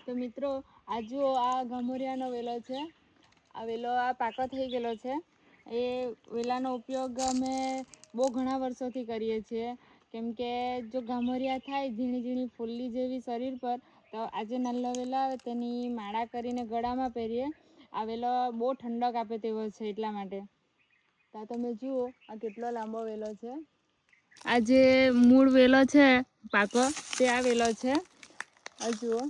તો મિત્રો આ જુઓ, આ ગમોરિયાનો વેલો છે. આ વેલો આ પાકો થઈ ગયેલો છે. એ વેલાનો ઉપયોગ અમે બહુ ઘણા વર્ષોથી કરીએ છીએ, કેમ કે જો ગામોરિયા થાય ઝીણી ઝીણી ફૂલ્લી જેવી શરીર પર, તો આજે નાનો વેલો આવે તેની માળા કરીને ગળામાં પહેરીએ. આ વેલો બહુ ઠંડક આપે તેવો છે, એટલા માટે. તો તમે જુઓ આ કેટલો લાંબો વેલો છે. આ જે મૂળ વેલો છે પાકો, તે આ વેલો છે. આ જુઓ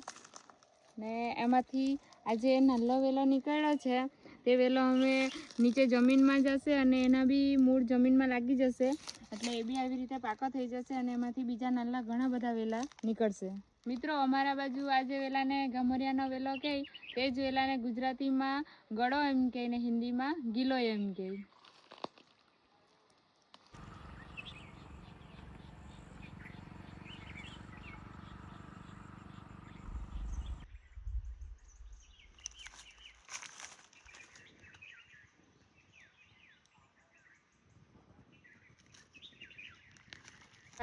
ને એમાંથી આ જે નાનો વેલો નીકળ્યો છે તે વેલો અમે નીચે જમીનમાં જશે અને એના બી મૂળ જમીનમાં લાગી જશે, એટલે એ બી આવી રીતે પાકો થઈ જશે અને એમાંથી બીજા નાના ઘણા બધા વેલા નીકળશે. મિત્રો, અમારા બાજુ આ જે વેલાને ગમોરિયાનો વેલો કહે તે જ વેલાને ગુજરાતીમાં ગળો એમ કહે ને હિન્દીમાં ગીલો એમ કહે.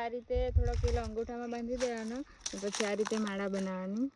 આ રીતે થોડોક પેલો અંગૂઠામાં બાંધી દેવાનો, પછી આ રીતે માળા બનાવવાની.